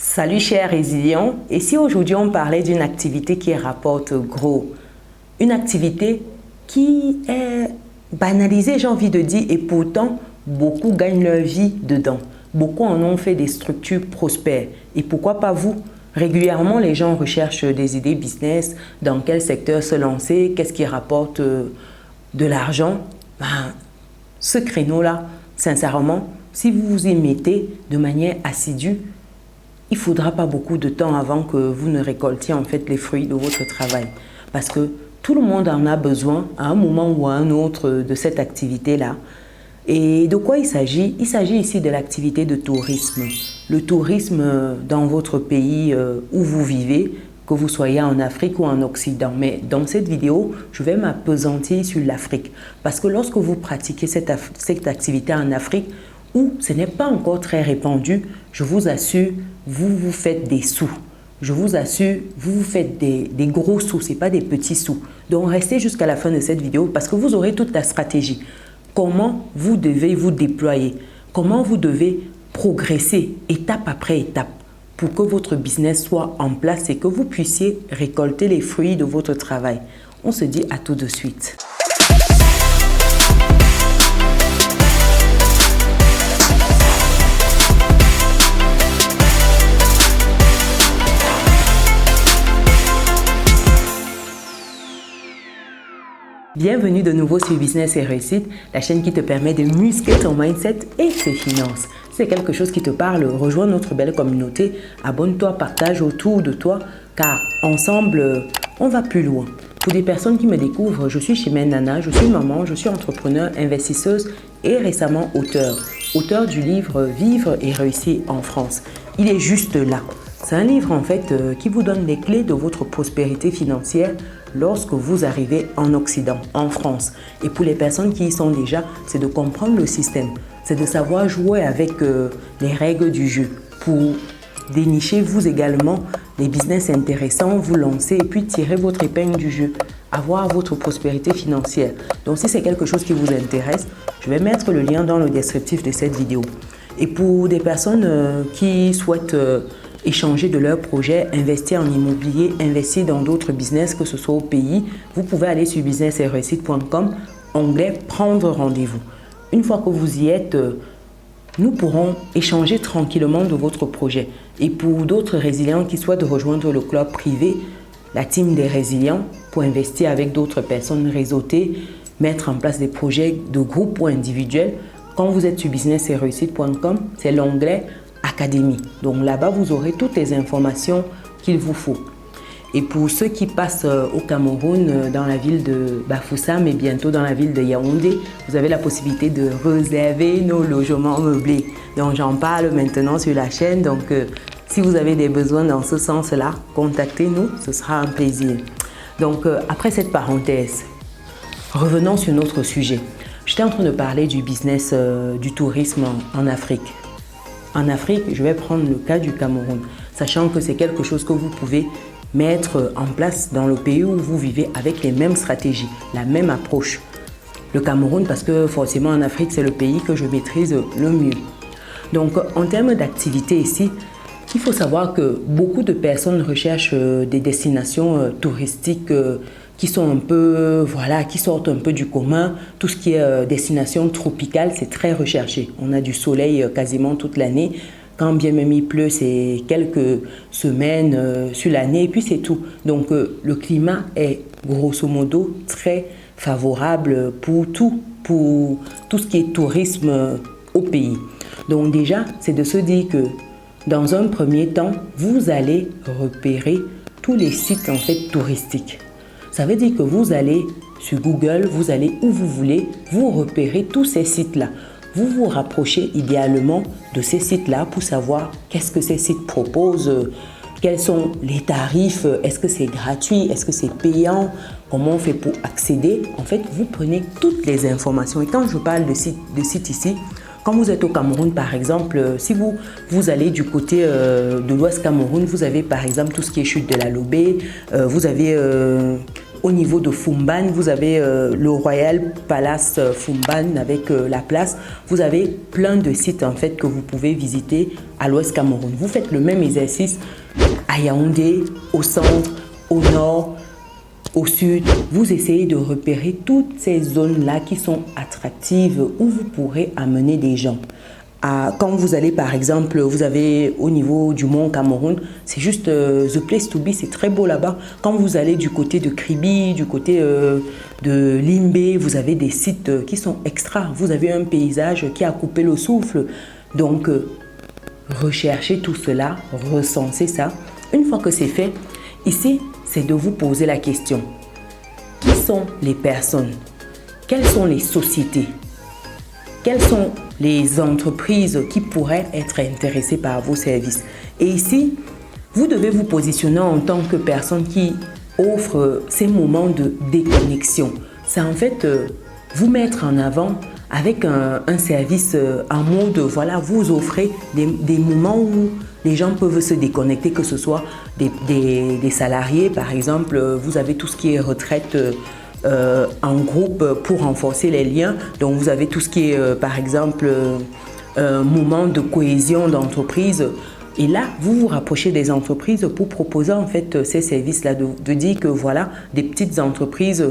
Salut chers résilients, et si aujourd'hui on parlait d'une activité qui rapporte gros, une activité qui est banalisée j'ai envie de dire et pourtant beaucoup gagnent leur vie dedans, beaucoup en ont fait des structures prospères et pourquoi pas vous? Régulièrement les gens recherchent des idées business, dans quel secteur se lancer, qu'est-ce qui rapporte de l'argent. Ce créneau-là, sincèrement, si vous vous y mettez de manière assidue, il ne faudra pas beaucoup de temps avant que vous ne récoltiez en fait les fruits de votre travail. Parce que tout le monde en a besoin à un moment ou à un autre de cette activité-là. Et de quoi il s'agit? Il s'agit ici de l'activité de tourisme. Le tourisme dans votre pays où vous vivez, que vous soyez en Afrique ou en Occident. Mais dans cette vidéo, je vais m'appesantir sur l'Afrique. Parce que lorsque vous pratiquez cette activité en Afrique, où ce n'est pas encore très répandu, je vous assure, vous vous faites des sous. Je vous assure, vous vous faites des gros sous, ce n'est pas des petits sous. Donc restez jusqu'à la fin de cette vidéo parce que vous aurez toute la stratégie. Comment vous devez vous déployer, comment vous devez progresser étape après étape pour que votre business soit en place et que vous puissiez récolter les fruits de votre travail. On se dit à tout de suite. Bienvenue de nouveau sur Business et Réussite, la chaîne qui te permet de muscler ton mindset et tes finances. Si c'est quelque chose qui te parle, rejoins notre belle communauté, abonne-toi, partage autour de toi, car ensemble, on va plus loin. Pour des personnes qui me découvrent, je suis Chimène Nana, je suis maman, je suis entrepreneur, investisseuse et récemment auteur. Auteur du livre « Vivre et réussir en France ». Il est juste là. C'est un livre en fait qui vous donne les clés de votre prospérité financière lorsque vous arrivez en Occident, en France. Et pour les personnes qui y sont déjà, c'est de comprendre le système. C'est de savoir jouer avec les règles du jeu pour dénicher vous également des business intéressants, vous lancer et puis tirer votre épingle du jeu, avoir votre prospérité financière. Donc si c'est quelque chose qui vous intéresse, je vais mettre le lien dans le descriptif de cette vidéo. Et pour des personnes qui souhaitent échanger de leurs projets, investir en immobilier, investir dans d'autres business, que ce soit au pays, vous pouvez aller sur businessetreusite.com, onglet prendre rendez-vous. Une fois que vous y êtes, nous pourrons échanger tranquillement de votre projet. Et pour d'autres résilients qui souhaitent rejoindre le club privé, la team des résilients, pour investir avec d'autres personnes réseautées, mettre en place des projets de groupe ou individuels, quand vous êtes sur businessetreusite.com, c'est l'onglet Académie. Donc là-bas, vous aurez toutes les informations qu'il vous faut. Et pour ceux qui passent au Cameroun, dans la ville de Bafoussam et bientôt dans la ville de Yaoundé, vous avez la possibilité de réserver nos logements meublés. Donc j'en parle maintenant sur la chaîne. Donc si vous avez des besoins dans ce sens-là, contactez-nous, ce sera un plaisir. Donc après cette parenthèse, revenons sur notre sujet. J'étais en train de parler du business du tourisme en Afrique. En Afrique, je vais prendre le cas du Cameroun, sachant que c'est quelque chose que vous pouvez mettre en place dans le pays où vous vivez avec les mêmes stratégies, la même approche. Le Cameroun, parce que forcément en Afrique, c'est le pays que je maîtrise le mieux. Donc en termes d'activité ici, il faut savoir que beaucoup de personnes recherchent des destinations touristiques qui sont un peu, voilà, qui sortent un peu du commun. Tout ce qui est destination tropicale, c'est très recherché. On a du soleil quasiment toute l'année. Quand bien même il pleut, c'est quelques semaines sur l'année et puis c'est tout. Donc le climat est grosso modo très favorable pour tout ce qui est tourisme au pays. Donc déjà, c'est de se dire que dans un premier temps, vous allez repérer tous les sites en fait touristiques. Ça veut dire que vous allez sur Google, vous allez où vous voulez, vous repérez tous ces sites-là. Vous vous rapprochez idéalement de ces sites-là pour savoir qu'est-ce que ces sites proposent, quels sont les tarifs, est-ce que c'est gratuit, est-ce que c'est payant, comment on fait pour accéder. En fait, vous prenez toutes les informations. Et quand je parle de sites ici, quand vous êtes au Cameroun, par exemple, si vous allez du côté de l'Ouest Cameroun, vous avez par exemple tout ce qui est chute de la Lobé, vous avez au niveau de Foumban, vous avez le Royal Palace Foumban avec la place. Vous avez plein de sites en fait que vous pouvez visiter à l'Ouest Cameroun. Vous faites le même exercice à Yaoundé, au centre, au nord, au sud. Vous essayez de repérer toutes ces zones-là qui sont attractives où vous pourrez amener des gens. Quand vous allez par exemple, vous avez au niveau du Mont Cameroun, c'est juste the place to be, c'est très beau là-bas. Quand vous allez du côté de Kribi, du côté de Limbe, vous avez des sites qui sont extra. Vous avez un paysage qui a coupé le souffle. Donc, recherchez tout cela, recensez ça. Une fois que c'est fait, ici, c'est de vous poser la question. Qui sont les personnes? Quelles sont les sociétés? Quelles sont les entreprises qui pourraient être intéressées par vos services? Et ici, vous devez vous positionner en tant que personne qui offre ces moments de déconnexion. C'est en fait vous mettre en avant avec un service en mode, voilà, vous offrez des moments où les gens peuvent se déconnecter, que ce soit des salariés, par exemple, vous avez tout ce qui est retraite en groupe pour renforcer les liens. Donc vous avez tout ce qui est par exemple moment de cohésion d'entreprise. Et là, vous vous rapprochez des entreprises pour proposer en fait ces services-là, de dire que voilà, des petites entreprises,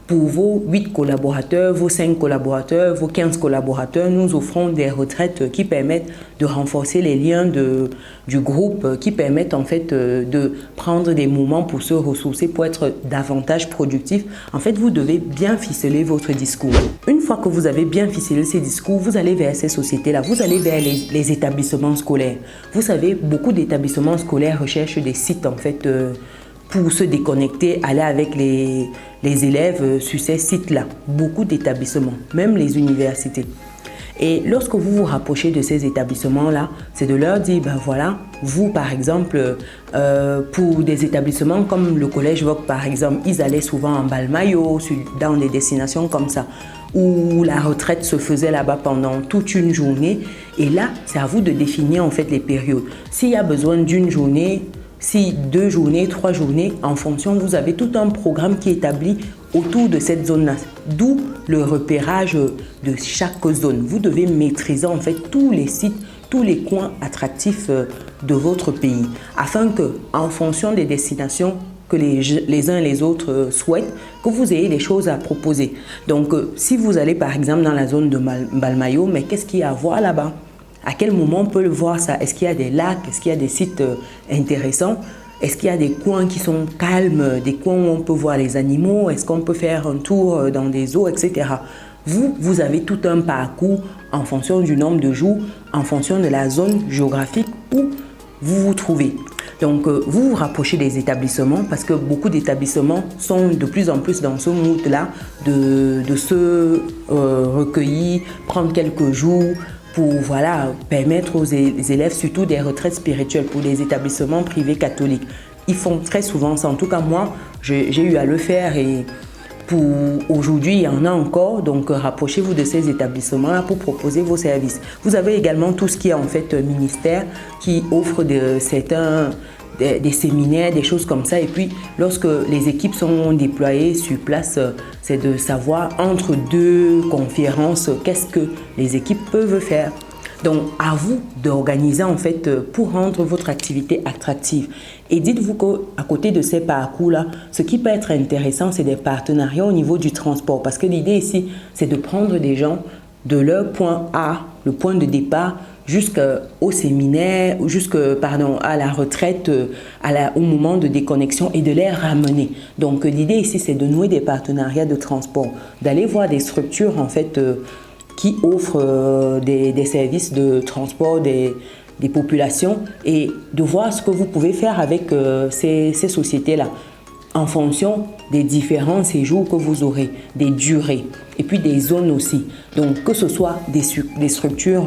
pour vos 8 collaborateurs, vos 5 collaborateurs, vos 15 collaborateurs, nous offrons des retraites qui permettent de renforcer les liens du groupe, qui permettent en fait de prendre des moments pour se ressourcer, pour être davantage productif. En fait, vous devez bien ficeler votre discours. Une fois que vous avez bien ficelé ces discours, vous allez vers ces sociétés-là, vous allez vers les établissements scolaires. Vous savez, beaucoup d'établissements scolaires recherchent des sites en fait pour se déconnecter, aller avec les élèves sur ces sites-là. Beaucoup d'établissements, même les universités. Et lorsque vous vous rapprochez de ces établissements-là, c'est de leur dire, ben voilà, vous par exemple, pour des établissements comme le Collège Vogue par exemple, ils allaient souvent en Balmayo, dans des destinations comme ça, où la retraite se faisait là-bas pendant toute une journée. Et là, c'est à vous de définir en fait les périodes. S'il y a besoin d'une journée, si 2 journées, 3 journées, en fonction, vous avez tout un programme qui est établi autour de cette zone-là. D'où le repérage de chaque zone. Vous devez maîtriser en fait tous les sites, tous les coins attractifs de votre pays, afin que, en fonction des destinations que les uns et les autres souhaitent, que vous ayez des choses à proposer. Donc, si vous allez par exemple dans la zone de Balmayo, mais qu'est-ce qu'il y a à voir là-bas? À quel moment on peut le voir ça? Est-ce qu'il y a des lacs? Est-ce qu'il y a des sites intéressants? Est-ce qu'il y a des coins qui sont calmes, des coins où on peut voir les animaux? Est-ce qu'on peut faire un tour dans des eaux, etc. Vous avez tout un parcours en fonction du nombre de jours, en fonction de la zone géographique où vous vous trouvez. Donc, vous vous rapprochez des établissements parce que beaucoup d'établissements sont de plus en plus dans ce mood-là de se recueillir, prendre quelques jours, pour voilà, permettre aux élèves, surtout des retraites spirituelles pour les établissements privés catholiques. Ils font très souvent ça. En tout cas, moi, j'ai eu à le faire et pour aujourd'hui, il y en a encore. Donc, rapprochez-vous de ces établissements-là pour proposer vos services. Vous avez également tout ce qui est en fait ministère qui offre des séminaires, des choses comme ça. Et puis, lorsque les équipes sont déployées sur place, c'est de savoir entre 2 conférences, qu'est-ce que les équipes peuvent faire. Donc, à vous d'organiser en fait pour rendre votre activité attractive. Et dites-vous qu'à côté de ces parcours-là, ce qui peut être intéressant, c'est des partenariats au niveau du transport. Parce que l'idée ici, c'est de prendre des gens de leur point A, le point de départ, jusqu'au séminaire, à la retraite, au moment de déconnexion et de les ramener. Donc l'idée ici, c'est de nouer des partenariats de transport, d'aller voir des structures en fait qui offrent des services de transport des populations et de voir ce que vous pouvez faire avec ces sociétés-là en fonction des différents séjours que vous aurez, des durées et puis des zones aussi. Donc que ce soit des structures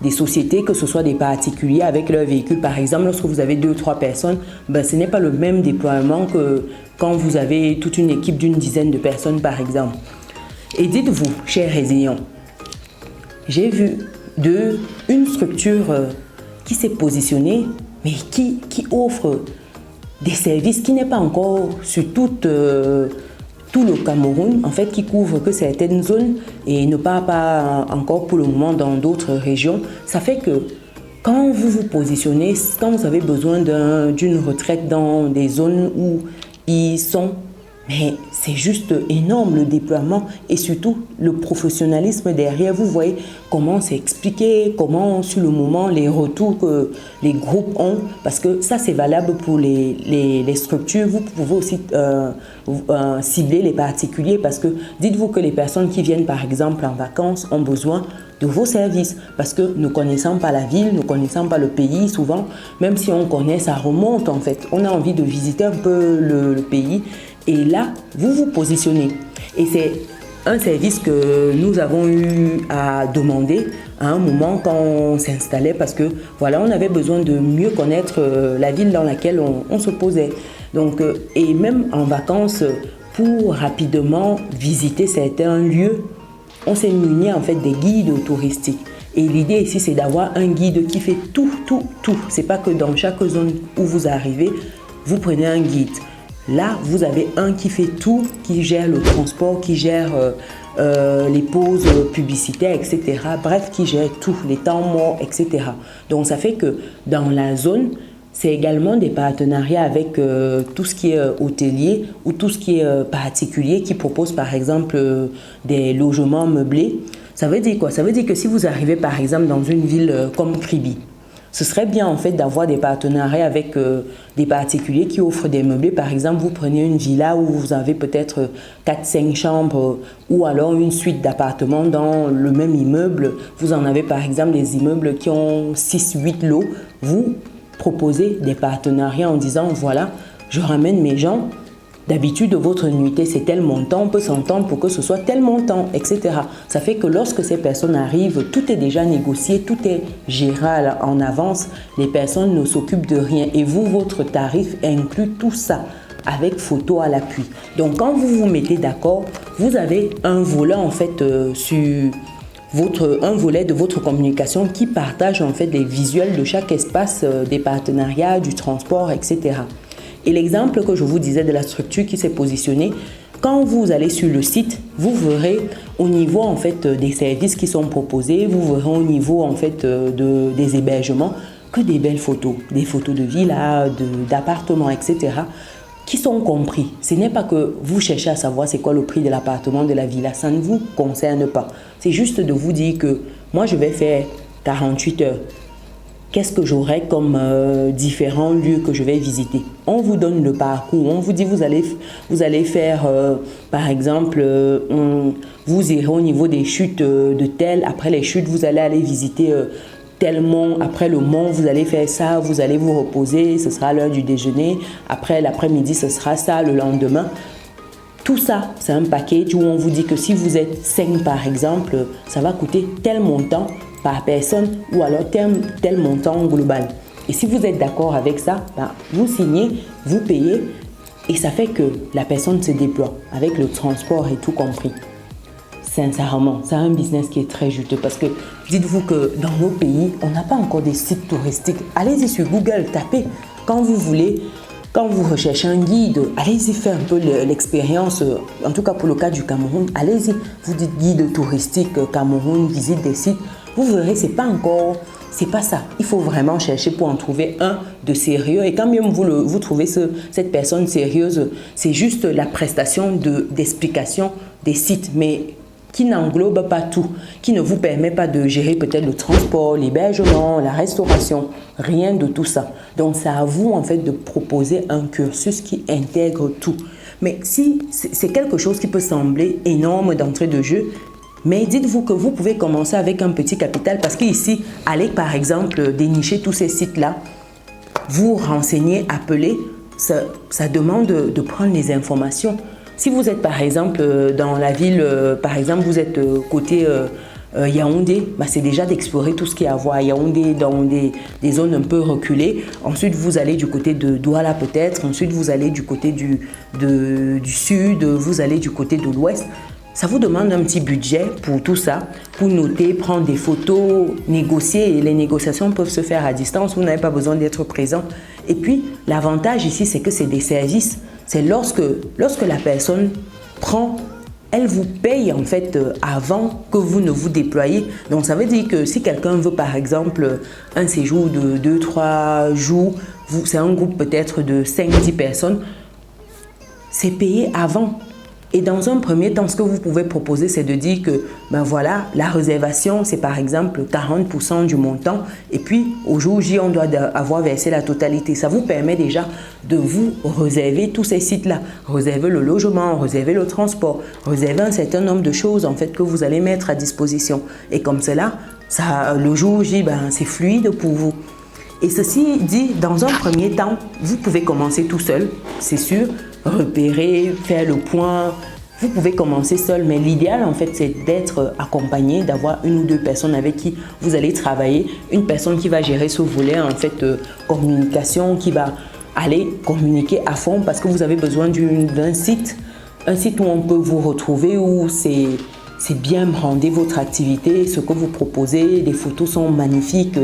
des sociétés, que ce soit des particuliers avec leurs véhicules. Par exemple, lorsque vous avez 2 ou 3 personnes, ce n'est pas le même déploiement que quand vous avez toute une équipe d'une dizaine de personnes, par exemple. Et dites-vous, chers résilients, j'ai vu une structure qui s'est positionnée, mais qui offre des services qui n'est pas encore sur tout le Cameroun, en fait, qui couvre que certaines zones et ne part pas encore pour le moment dans d'autres régions. Ça fait que quand vous vous positionnez, quand vous avez besoin d'une retraite dans des zones où ils sont, mais c'est juste énorme le déploiement et surtout le professionnalisme derrière. Vous voyez comment c'est expliqué, comment sur le moment les retours que les groupes ont, parce que ça c'est valable pour les structures. Vous pouvez aussi cibler les particuliers parce que dites-vous que les personnes qui viennent par exemple en vacances ont besoin de vos services parce que ne connaissant pas la ville, ne connaissant pas le pays, souvent, même si on connaît, ça remonte en fait. On a envie de visiter un peu le pays. Et là, vous vous positionnez. Et c'est un service que nous avons eu à demander à un moment quand on s'installait parce que voilà, on avait besoin de mieux connaître la ville dans laquelle on se posait. Donc, et même en vacances, pour rapidement visiter certains lieux, on s'est muni en fait des guides touristiques. Et l'idée ici, c'est d'avoir un guide qui fait tout. C'est pas que dans chaque zone où vous arrivez, vous prenez un guide. Là, vous avez un qui fait tout, qui gère le transport, qui gère les pauses publicitaires, etc. Bref, qui gère tout, les temps morts, etc. Donc, ça fait que dans la zone, c'est également des partenariats avec tout ce qui est hôtelier ou tout ce qui est particulier qui propose par exemple des logements meublés. Ça veut dire quoi? Ça veut dire que si vous arrivez par exemple dans une ville comme Kribi, ce serait bien en fait d'avoir des partenariats avec des particuliers qui offrent des meublés. Par exemple, vous prenez une villa où vous avez peut-être 4-5 chambres ou alors une suite d'appartements dans le même immeuble. Vous en avez par exemple des immeubles qui ont 6-8 lots. Vous proposez des partenariats en disant voilà, je ramène mes gens. D'habitude, votre nuitée, c'est tel montant, on peut s'entendre pour que ce soit tel montant, etc. Ça fait que lorsque ces personnes arrivent, tout est déjà négocié, tout est géré en avance. Les personnes ne s'occupent de rien. Et vous, votre tarif inclut tout ça avec photo à l'appui. Donc, quand vous vous mettez d'accord, vous avez un volet en fait sur un volet de votre communication qui partage en fait les visuels de chaque espace, des partenariats, du transport, etc. Et l'exemple que je vous disais de la structure qui s'est positionnée, quand vous allez sur le site, vous verrez au niveau en fait des services qui sont proposés, vous verrez au niveau en fait des hébergements que des belles photos, des photos de villas, d'appartements, etc. qui sont compris. Ce n'est pas que vous cherchez à savoir c'est quoi le prix de l'appartement, de la villa, ça ne vous concerne pas. C'est juste de vous dire que moi je vais faire 48 heures. Qu'est-ce que j'aurai comme différents lieux que je vais visiter? On vous donne le parcours, on vous dit vous allez faire par exemple, vous irez au niveau des chutes de tel, après les chutes vous allez aller visiter tel mont, après le mont vous allez faire ça, vous allez vous reposer, ce sera l'heure du déjeuner, après l'après-midi ce sera ça, le lendemain. Tout ça, c'est un package où on vous dit que si vous êtes 5 par exemple, ça va coûter tel montant par personne ou alors tel montant global. Et si vous êtes d'accord avec ça, vous signez, vous payez et ça fait que la personne se déploie avec le transport et tout compris. Sincèrement, c'est un business qui est très juteux parce que dites-vous que dans nos pays, on n'a pas encore des sites touristiques. Allez-y sur Google, tapez quand vous voulez. Quand vous recherchez un guide, allez-y faire un peu l'expérience, en tout cas pour le cas du Cameroun, allez-y, vous dites guide touristique, Cameroun, visite des sites, vous verrez, c'est pas ça. Il faut vraiment chercher pour en trouver un de sérieux et quand même vous trouvez cette personne sérieuse, c'est juste la prestation d'explication des sites, mais qui n'englobe pas tout, qui ne vous permet pas de gérer peut-être le transport, l'hébergement, la restauration, rien de tout ça. Donc, c'est à vous en fait de proposer un cursus qui intègre tout. Mais si c'est quelque chose qui peut sembler énorme d'entrée de jeu, mais dites-vous que vous pouvez commencer avec un petit capital parce qu'ici, allez par exemple dénicher tous ces sites-là, vous renseigner, appeler, ça demande de prendre les informations. Si vous êtes par exemple dans la ville, par exemple vous êtes côté Yaoundé, c'est déjà d'explorer tout ce qu'il y a à voir à Yaoundé dans des zones un peu reculées. Ensuite vous allez du côté de Douala peut-être, ensuite vous allez du côté du sud, vous allez du côté de l'ouest. Ça vous demande un petit budget pour tout ça, pour noter, prendre des photos, négocier. Et les négociations peuvent se faire à distance, vous n'avez pas besoin d'être présent. Et puis, l'avantage ici, c'est que c'est des services. C'est lorsque la personne prend, elle vous paye en fait avant que vous ne vous déployez. Donc, ça veut dire que si quelqu'un veut par exemple un séjour de 2-3 jours, c'est un groupe peut-être de 5-10 personnes, c'est payé avant. Et dans un premier temps, ce que vous pouvez proposer, c'est de dire que ben voilà, la réservation, c'est par exemple 40% du montant. Et puis, au jour J, on doit avoir versé la totalité. Ça vous permet déjà de vous réserver tous ces sites-là. Réserver le logement, réserver le transport, réserver un certain nombre de choses en fait que vous allez mettre à disposition. Et comme cela, le jour J, ben, c'est fluide pour vous. Et ceci dit, dans un premier temps, vous pouvez commencer tout seul, c'est sûr, repérer, faire le point. Vous pouvez commencer seul, mais l'idéal en fait, c'est d'être accompagné, d'avoir 1 ou 2 personnes avec qui vous allez travailler. Une personne qui va gérer ce volet en fait communication, qui va aller communiquer à fond parce que vous avez besoin d'un site, un site où on peut vous retrouver, où c'est bien brandé votre activité, ce que vous proposez, les photos sont magnifiques.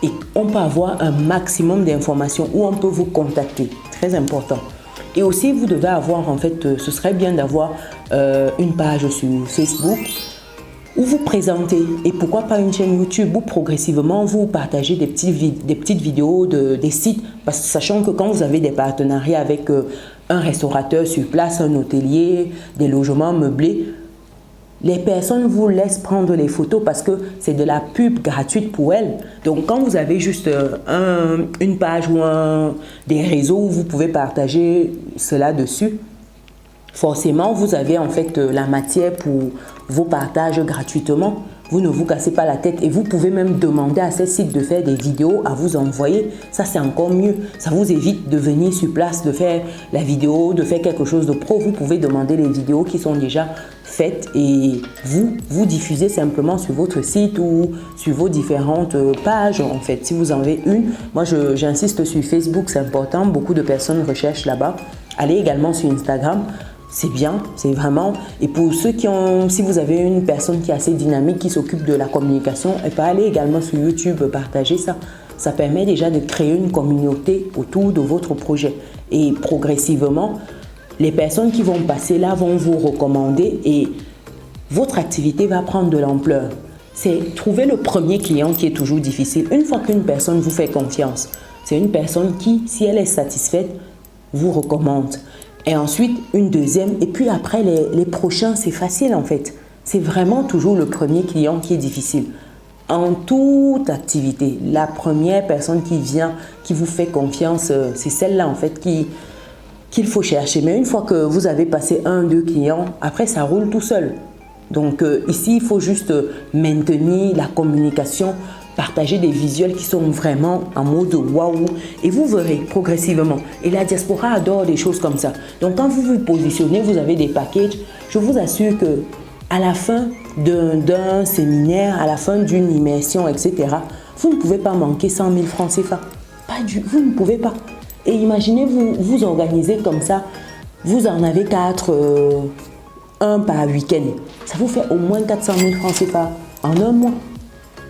Et on peut avoir un maximum d'informations où on peut vous contacter. Très important. Et aussi, vous devez avoir, en fait, ce serait bien d'avoir une page sur Facebook où vous présentez. Et pourquoi pas une chaîne YouTube où progressivement vous partagez des petites vidéos des sites. Parce que sachant que quand vous avez des partenariats avec un restaurateur sur place, un hôtelier, des logements meublés, les personnes vous laissent prendre les photos parce que c'est de la pub gratuite pour elles. Donc, quand vous avez juste une page ou des réseaux où vous pouvez partager cela dessus, forcément, vous avez en fait la matière pour vos partages gratuitement. Vous ne vous cassez pas la tête et vous pouvez même demander à ces sites de faire des vidéos à vous envoyer. Ça, c'est encore mieux. Ça vous évite de venir sur place, de faire la vidéo, de faire quelque chose de pro. Vous pouvez demander les vidéos qui sont déjà faites et vous diffusez simplement sur votre site ou sur vos différentes pages. En fait, si vous en avez une, moi, j'insiste sur Facebook, c'est important. Beaucoup de personnes recherchent là-bas. Allez également sur Instagram. C'est bien, c'est vraiment. Et pour ceux si vous avez une personne qui est assez dynamique, qui s'occupe de la communication, elle peut aller également sur YouTube partager ça. Ça permet déjà de créer une communauté autour de votre projet. Et progressivement, les personnes qui vont passer là vont vous recommander et votre activité va prendre de l'ampleur. C'est trouver le premier client qui est toujours difficile. Une fois qu'une personne vous fait confiance, c'est une personne qui, si elle est satisfaite, vous recommande. Et ensuite, une deuxième. Et puis après, les prochains, c'est facile en fait. C'est vraiment toujours le premier client qui est difficile. En toute activité, la première personne qui vient, qui vous fait confiance, c'est celle-là en fait qu'il faut chercher. Mais une fois que vous avez passé 1-2 clients, après, ça roule tout seul. Donc ici, il faut juste maintenir la communication, partager des visuels qui sont vraiment en mode waouh et vous verrez progressivement. Et la diaspora adore des choses comme ça. Donc quand vous vous positionnez, vous avez des packages. Je vous assure que à la fin d'un séminaire, à la fin d'une immersion, etc., vous ne pouvez pas manquer 100 000 francs CFA. Vous ne pouvez pas. Et imaginez, vous organisez comme ça, vous en avez 4, un par week-end. Ça vous fait au moins 400 000 francs CFA en un mois.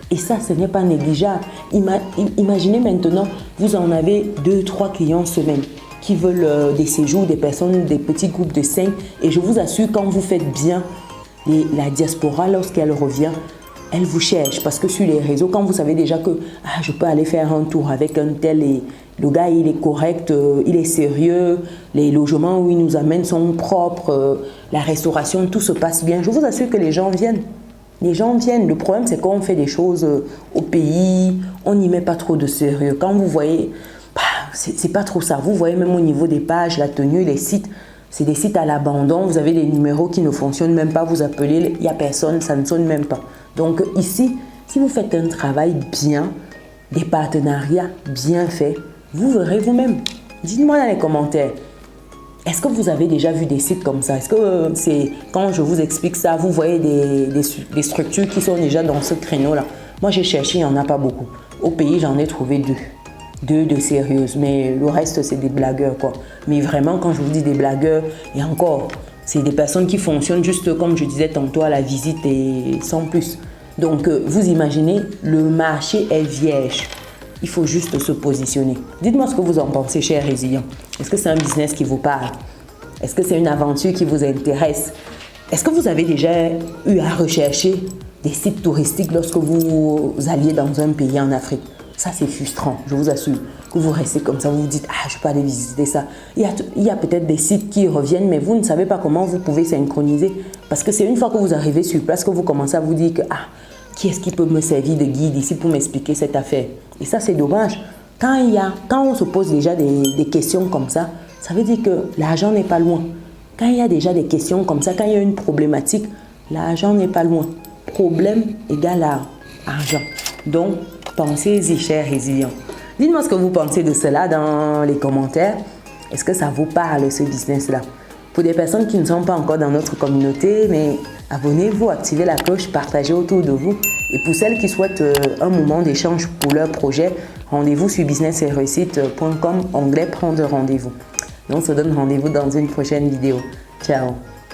Et ça, ce n'est pas négligeable. Imaginez maintenant, vous en avez 2-3 clients semaine qui veulent des séjours, des personnes, des petits groupes de 5. Et je vous assure, quand vous faites bien, la diaspora, lorsqu'elle revient, elle vous cherche. Parce que sur les réseaux, quand vous savez déjà que je peux aller faire un tour avec un tel et le gars, il est correct, il est sérieux, les logements où il nous amène sont propres, la restauration, tout se passe bien. Je vous assure que les gens viennent. Les gens viennent. Le problème, c'est qu'on fait des choses au pays, on n'y met pas trop de sérieux. Quand vous voyez, c'est pas trop ça. Vous voyez même au niveau des pages, la tenue, les sites, c'est des sites à l'abandon. Vous avez des numéros qui ne fonctionnent même pas. Vous appelez, il n'y a personne, ça ne sonne même pas. Donc ici, si vous faites un travail bien, des partenariats bien faits, vous verrez vous-même. Dites-moi dans les commentaires. Est-ce que vous avez déjà vu des sites comme ça? Est-ce que quand je vous explique ça, vous voyez des structures qui sont déjà dans ce créneau-là? Moi, j'ai cherché, il n'y en a pas beaucoup. Au pays, j'en ai trouvé 2. 2 de sérieuses, mais le reste, c'est des blagueurs, quoi. Mais vraiment, quand je vous dis des blagueurs, et encore, c'est des personnes qui fonctionnent juste comme je disais tantôt à la visite et sans plus. Donc, vous imaginez, le marché est vierge. Il faut juste se positionner. Dites-moi ce que vous en pensez, chers résilients. Est-ce que c'est un business qui vous parle? Est-ce que c'est une aventure qui vous intéresse? Est-ce que vous avez déjà eu à rechercher des sites touristiques lorsque vous alliez dans un pays en Afrique? Ça, c'est frustrant, je vous assure. Que vous restez comme ça, vous vous dites « Ah, je peux aller visiter ça ». Il y a peut-être des sites qui reviennent, mais vous ne savez pas comment vous pouvez synchroniser. Parce que c'est une fois que vous arrivez sur place que vous commencez à vous dire que « Ah, qui est-ce qui peut me servir de guide ici pour m'expliquer cette affaire ?» Et ça, c'est dommage. Quand on se pose déjà des questions comme ça veut dire que l'argent n'est pas loin. Quand il y a déjà des questions comme ça, quand il y a une problématique, l'argent n'est pas loin. Problème égale à argent. Donc, pensez-y, chers résilients. Dites-moi ce que vous pensez de cela dans les commentaires. Est-ce que ça vous parle, ce business-là? Pour des personnes qui ne sont pas encore dans notre communauté, mais abonnez-vous, activez la cloche, partagez autour de vous. Et pour celles qui souhaitent un moment d'échange pour leur projet, rendez-vous sur business-et-réussite.com, onglet prendre rendez-vous. On se donne rendez-vous dans une prochaine vidéo. Ciao!